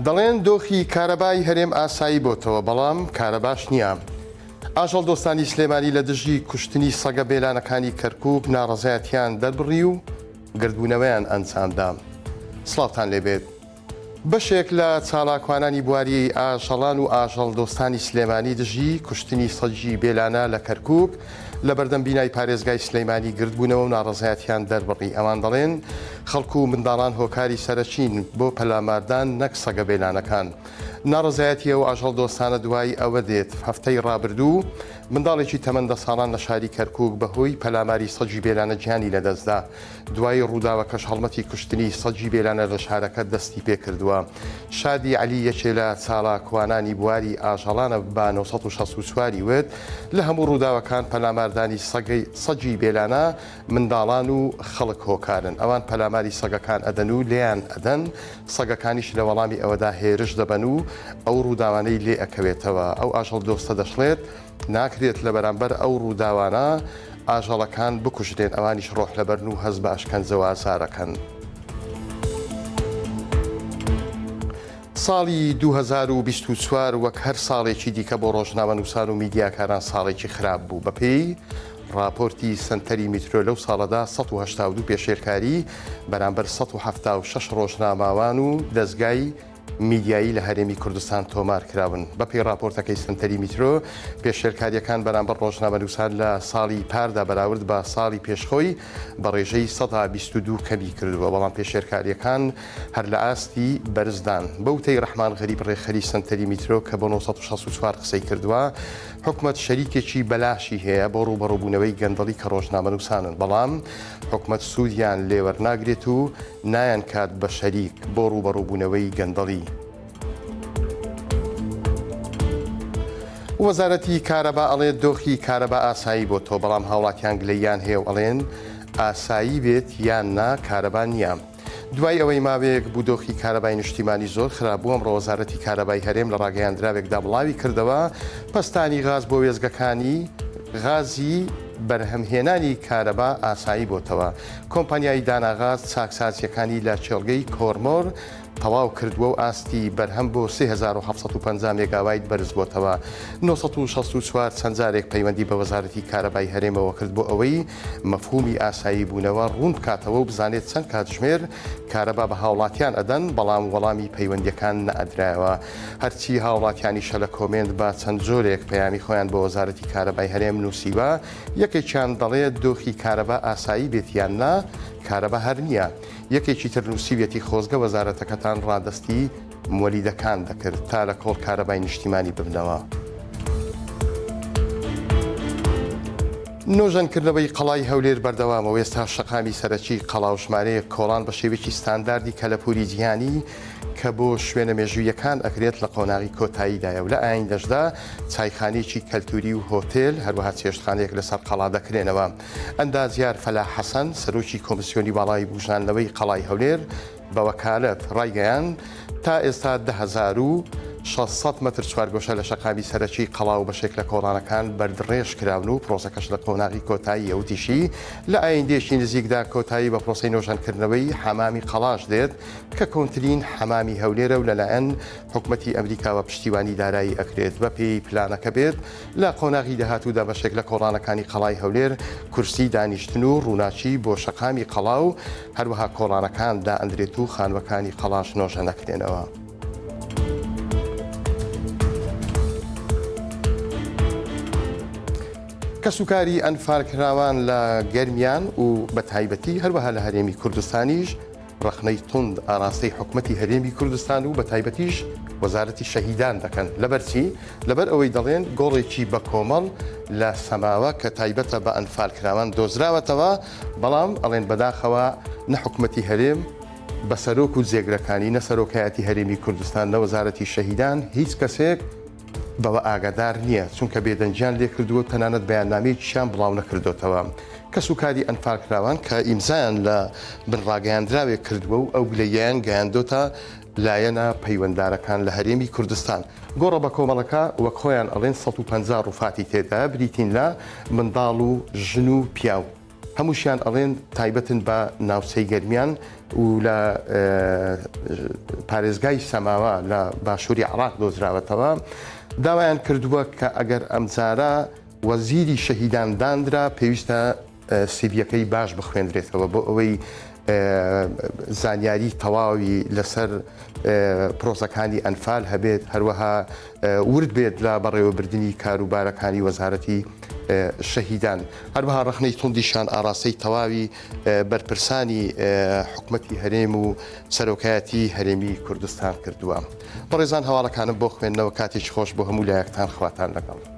دەڵێن دۆخی کارەبای هەرێم ئاسایی بۆتەوە بەڵام کارەباش نییە. ئاژەڵ دۆستانی سلێمانی لە دژی کوشتنی سەگە بێلانەکانی کەرکووک ناڕەزایەتیان دەربڕی و گردبوونەوەیان ئەنجامدا. سڵاوتان لێبێت. بەشێک لە چالاکوانانی بواری ئاژەڵان و ئاژەڵ دۆستانی سلێمانی دژی کوشتنی سەگی بێلانە لە کەرکووک لە بەردەم بینای پارێزگای سلەیمانی گردبوونەوە و ناڕەزایەتیان دەربڕی. ئەوان دەڵێن خەڵکو و منداڵان هۆکاری سەرەچین بۆ پەلاماردان نەک سەگە بێلانەکان. ناڕەزایەتی ئەو ئاژەڵ دۆستانە دوای ئەوە دێت هەفتەی ڕابردوو منداڵێکی تەمەندە ساڵان لە شاری کەرکووک بەهۆی پەلاماری سەگی بێلانە گیانی لەدەستدا. دوای ڕووداوەکەش هەڵمەتی کوشتنی سەگی بێلانە لە شارەکە دەستی پێ کردووە. شادی عەلی یەکێ لە چالاکوانانی بواری ئاژەڵانە بە 964 وت لە هەموو ڕووداوەکان پەلاماردانی سەگی بێلانە منداڵان و خەڵک هۆکارن. ئەوان پەلاماری سەگەکان ئەدەن و لێیان ئەدەن، سەگەکانیش لە وەڵامی ئەوەدا هێرش دەبەن و ئەو ڕووداوانەی لێ ئەکەوێتەوە. ئەو ئاژەڵ دۆستە دەشڵێت ناکرێت لە بەرامبەر ئەو ڕووداوانە ئاژەڵەکان بکوژرێن، ئەوانیش ڕۆح لەبەرن و هەز بە ئەشکەنجەوە ئازارەکەن. ساڵی 2024 وەک هەر ساڵێکی دیکە بۆ ڕۆژنامە نووسان و میدیاکاران ساڵێکی خراپ بوو. بەپێی راپۆرتی سنتەری میترۆ لەو ساڵەدا 182 پێشێرکاری بەرامبەر 176 ڕۆژناماوان و دەستگای میدیایی لە هەرێمی کوردستان تۆمار کراون. بەپێی راپۆرتەکەی سنتەری میترۆ پێشێرکاریەکان بەرامبەر ڕۆژنامە نووسان لە ساڵی پاردا بەراورد بە ساڵی پێشخۆی بە ڕێژەی 122 کەمی کردووە، بەڵام پێشێرکاریەکان هەر لە ئاستی بەرزدان. بەوتەی ڕەحمان غەریب ڕێخەری سنتەری میترۆ کە بۆ 964 قسەی کردووە، حکومەت شەریکێکی بەلاشی هەیە بۆ ڕوبەڕووبوونەوەی گەندەڵی کە ڕۆژنامە نووسانن، بەڵام حکومەت سوودیان لێوەرناگرێت و نایان کات بە شەریک بۆ ڕوبەڕووبوونەوەی گەندەڵی. وەزارەتی کارەبا ئەڵێت دۆخی کارەبا ئاسایی بۆ تۆ، بەڵام هاوڵاتیان گلەییان هەیە و ئەڵێن ئاسایی بێت یان نا کارەبا نییە. دوای ئەوەی ماوەیەک بوو دۆخی کارەبای نیشتیمانی زۆر خراپ بوو، ئەمڕۆ وەزارەتی کارەبای هەرێم لە ڕاگەیاندراوێکدا بڵاوی کردەوە پەستانی غاز بۆ وێزگەکانی غازی بەرهەمهێنانی کارەبا ئاسایی بۆتەوە. کۆمپانیای داناغاز چاکسازیەکانی لە چێڵگەی کۆرمۆر تەواو کردووە و ئاستی بەرهەم بۆ 3750 مێگاوایت بەرز بۆتەوە. 964 چەند جارێک پەیوەندی بە وەزارەتی کارەبای هەرێمەوە کرد بۆ ئەوەی مەفهومی ئاسایی بوونەوە ڕوون بکاتەوە و بزانێت چەند کاتژمێر کارەبا بە هاوڵاتیان ئەدەن، بەڵام وەڵامی پەیوەندیەکان نەئەدرایەوە. هەرچی هاوڵاتیانیشە لە کۆمنت با چەند جۆرێک پەیامی خۆیان بە وەزارەتی کارەبای هەرێم نووسیوە، یەکێکیان دەڵێت دۆخی کارەبا ئاسایی بێتیان نا کارەبا هەر نییە. یەکێکی تر نووسیوێتی خۆزگە وەزارەتەکەتان ڕادستی مۆلیدەکان دەکرد تا لە کۆڵ کارەبای نیشتیمانی ببنەوە. نۆژەنکردنەوەی قەڵای هەولێر بەردەوامەوە. ئێستا شەقامی سەرەکی قەڵاوژمارەیە کۆڵان بە شێوێکی ستانداردی کەلەپوری جیهانی کە بۆ شوێنە مێژوویەکان ئەکرێت لە قۆناغی کۆتاییدایە و لە ئایندەشدا چایخانێکی کەلتوری و هۆتێل هەروەها چێشتخانەیەک لەسەر قەڵا دەکرێنەوە. ئەندازیار فەلاح حەسەن سەرۆکی کۆمسیۆنی باڵای بوژانەوەی قەڵای هەولێر بە وەکالەت ڕایگەیان تا ئێستا 10600 مەتر چوارگۆشە لە شەقامی سەرەکی قەڵا و بەشێک لە کۆڵانەکان بەردڕێژ کراون و پرۆسەکەش لە قۆناغی کۆتایی ئەوتیشی لە ئایندێشی نزیکدا کۆتایی بە پرۆسەی نۆژەنکردنەوەی حەمامی قەڵاش دێت کە کۆنترین حەمامی هەولێرە و لەلایەن حکومەتی ئەمریکاوە پشتیوانی دارایی ئەکرێت. بەپێی پلانەکە بێت لە قۆناغی داهاتوودا بەشێک لە کۆڵانەکانی قەڵای هەولێر کورسی دانیشتن و ڕووناچی بۆ شەقامی قەڵا و هەروەها کۆڵانەکان دائەندرێت و خانوەکانی قەڵاش نۆژە نەکرێنەوە. کەسوکاری ئەنفالکراوان لە گەرمیان و بە تایبەتی هەروەها لە هەرێمی کوردستانیش ڕخنەی تند ئاراستەی حکومەتی هەرێمی کوردستان و بە تایبەتیش وەزارەتی شەهیدان دەکەن. لەبەرچی؟ لەبەر ئەوەی دەڵێن گۆڕێکی بە کۆمەڵ لە سەماوە کە تایبەتە بە ئەنفالکراوان دۆزراوەتەوە، بەڵام ئەڵێن بەداخەوە نە حکومەتی هەرێم بە سەرۆک و جێگرەکانی نە سەرۆکایەتی هەرێمی کوردستان نە وەزارەتی شەهیدان هیچ کەسێک بەوە ئاگادار نییە، چونکە بێدەنجیان لێ کردووە تەنانەت بەیاننامەیەکیشیان بڵاو نەکردوتەوە. کەسوکاری ئەنفالکراوان کە ئیمزایان لە بنڕاگەیاندراوێک کردووە و ئەو گلەییان گەیاندۆتە لایەنە پەیوەنددارەکان لە هەرێمی کوردستان. گۆڕە بە کۆمەڵەکە وەک خۆیان ئەڵێن 150 ڕووفاتی تێدا بریتین لە منداڵ و ژن و پیاو. هەمووشیان ئەڵێن تایبەتن بە ناوچەی گەرمیان و لە پارێزگای سەماوە لە باشووری عراق دۆزراوەتەوە داوایان کردووە کە ئەگەر ئەمجارە وەزیری شەهیدان دانرا پێویستە سیڤیەکەی باش بخوێندرێتەوە بۆ ئەوەی زانیاری تەواوی لەسەر پرۆسەکانی ئەنفال هەبێت هەروەها ورد بێت لە بەڕێوەبردننی کاروبارەکانی وەزارەتی شەهیدان هەروەها ڕخنەی توندیشان ئاراستەی تەواوی بەرپرسانی حکومەتی هەرێم و سەرۆکایەتی هەرێمی کوردستان کردووە. بەڕێزان هەواڵەکانم بۆ خوێندنەوە کاتێکی خۆش بۆ هەموو لایەکتان خواتان لەگەڵ.